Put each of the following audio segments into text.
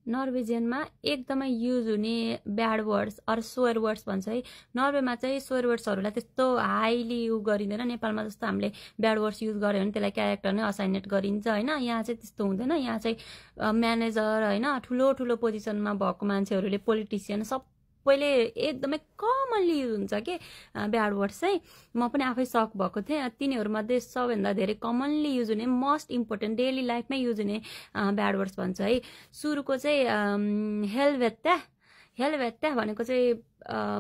नर्वेजियनमा एकदमै युज हुने bad words or swear words भन्छ है। नर्वेमा चाहिँ स्वेयर वर्ड्सहरूलाई त्यस्तो हाइली युज गरिँदैन। नेपालमा जस्तो हामीले ब्याड वर्ड्स युज गर्यो भने त्यसलाई क्यारेक्टर नै असाइनेट गरिन्छ होइन, यहाँ चाहिँ त्यस्तो हुँदैन। यहाँ चाहिँ म्यानेजर होइन, ठुलो ठुलो पोजिसनमा भएको मान्छेहरूले, पोलिटिसियन सबैले एकदमै कमनली युज हुन्छ कि ब्याड वर्ड्स चाहिँ। म पनि आफै सक भएको थिएँ। तिनीहरूमध्ये सबैभन्दा धेरै कमनली युज हुने, मोस्ट इम्पोर्टेन्ट, डेली लाइफमै युज हुने ब्याड वर्ड्स भन्छ है। सुरुको चाहिँ हेलभेत्ता। हेलभेत्ता भनेको चाहिँ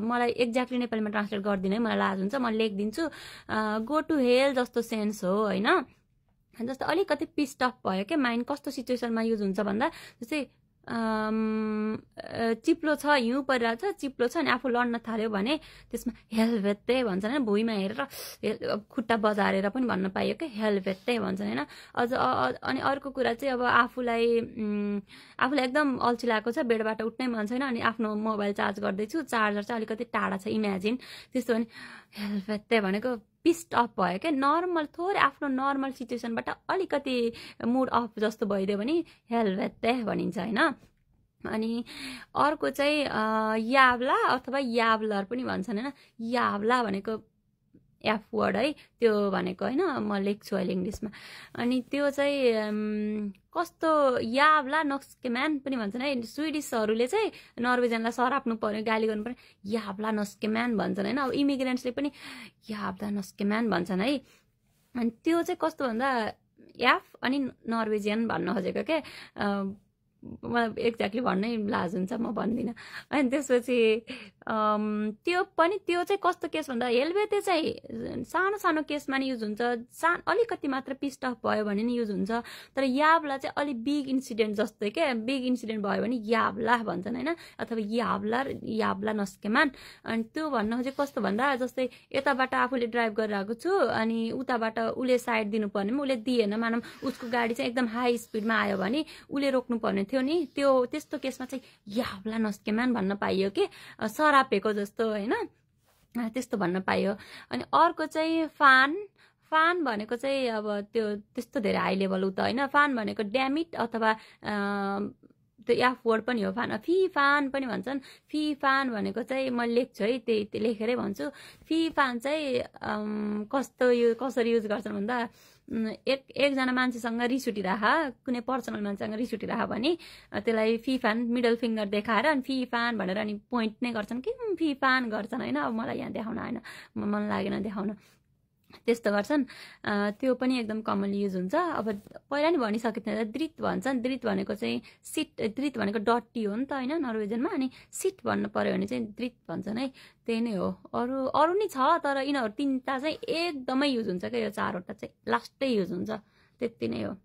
मलाई एक्ज्याक्टली नेपालीमा ट्रान्सलेट गरिदिनु है, मलाई लाज हुन्छ, म लेखिदिन्छु। गो टु हेल जस्तो सेन्स हो होइन। जस्तो अलिकति पिस्ड अफ भयो क्या माइन्ड। कस्तो सिचुएसनमा युज हुन्छ भन्दा जस्तै चिप्लो छ, हिउँ परिरहेको छ, चिप्लो छ अनि आफू लड्न थाल्यो भने त्यसमा हेलभेत्ते भन्छन् होइन। भुइँमा हेरेर खुट्टा बजारेर पनि भन्न पाइयो क्या, हेलभेत्ते भन्छन् होइन। अनि अर्को कुरा चाहिँ अब आफूलाई एकदम अल्छी लागेको छ, बेडबाट उठ्नै मन छैन अनि आफ्नो मोबाइल चार्ज गर्दैछु, चार्जर चाहिँ अलिकति टाढा छ, इमेजिन त्यस्तो भने हेलभेत्ते भनेको पिस्ड अफ भयो क्या। नर्मल थोरै आफ्नो नर्मल सिचुएसनबाट अलिकति मुड अफ जस्तो भइदियो भने हेलभेत्ते भनिन्छ होइन। अनि अर्को चाहिँ याब्ला अथवा याब्लर पनि भन्छन् होइन। याब्ला भनेको एफ वर्ड है, त्यो भनेको होइन, म लेख्छु अहिले इङ्ग्लिसमा। अनि त्यो चाहिँ कस्तो, याब्ला नस्केम्यान पनि भन्छन् है। स्विडिसहरूले चाहिँ नर्वेजियनलाई सराप्नु पर्यो, गाली गर्नु पर्यो, याब्ला नस्केम्यान भन्छन् होइन। अब इमिग्रेन्ट्सले पनि याब्ला नस्केम्यान भन्छन् है। अनि त्यो चाहिँ कस्तो भन्दा एफ अनि नर्वेजियन भन्न खोजेको क्या। मलाई एक्ज्याक्टली भन्नै लाज हुन्छ, म भन्दिनँ। अनि त्यसपछि त्यो चाहिँ कस्तो केस भन्दा हेलभेते चाहिँ सानो सानो केसमा नि युज हुन्छ, अलिकति मात्र पिस्ड अफ भयो भने नि युज हुन्छ। तर याब्ला चाहिँ अलिक बिग इन्सिडेन्ट जस्तै क्या, बिग इन्सिडेन्ट भयो भने याब्ला भन्छन् होइन, अथवा याब्ला नस्केमान। अनि त्यो भन्न खोजेको कस्तो भन्दा जस्तै यताबाट आफूले ड्राइभ गरिरहेको छु अनि उताबाट उसले साइड दिनुपर्ने उसले दिएन, मानौँ उसको गाडी चाहिँ एकदम हाई स्पिडमा आयो भने उसले रोक्नु पर्ने थियो नि, त्यो त्यस्तो केसमा चाहिँ याब्ला नस्केमान भन्न पाइयो कि, सरापेको जस्तो होइन, त्यस्तो भन्न पाइयो। अनि अर्को चाहिँ फान भनेको चाहिँ अब त्यो त्यस्तो धेरै हाई लेभल उता होइन। फान भनेको ड्यामिट अथवा त्यो एफ वर्ड पनि हो फान। फी फान पनि भन्छन्। फी फान भनेको चाहिँ म लेख्छु है, त्यही लेखेरै भन्छु। फी फान चाहिँ कसरी युज गर्छन् भन्दा एकजना मान्छेसँग रिस उठिरह, कुनै पर्सनल मान्छेसँग रिस उठिरह भने त्यसलाई फी फान मिडल फिङ्गर देखाएर अनि फी फान भनेर अनि पोइन्ट नै गर्छन् कि फी फान गर्छन् होइन। अब मलाई यहाँ देखाउन आएन, मन लागेन देखाउन, त्यस्तो गर्छन्। त्यो पनि एकदम कमनली युज हुन्छ। अब पहिला नि भनिसकेको थिएँ, द्रित भन्छन्। द्रित भनेको चाहिँ सिट, द्रित भनेको डट्टी हो नि त होइन नर्वेजियनमा, अनि सिट भन्नु पर्यो भने चाहिँ द्रित भन्छन् है। त्यही नै हो। अरू नि छ तर यिनीहरू 3टा चाहिँ एकदमै युज हुन्छ क्या, यो 4वटा चाहिँ लास्टै युज हुन्छ, त्यति नै हो।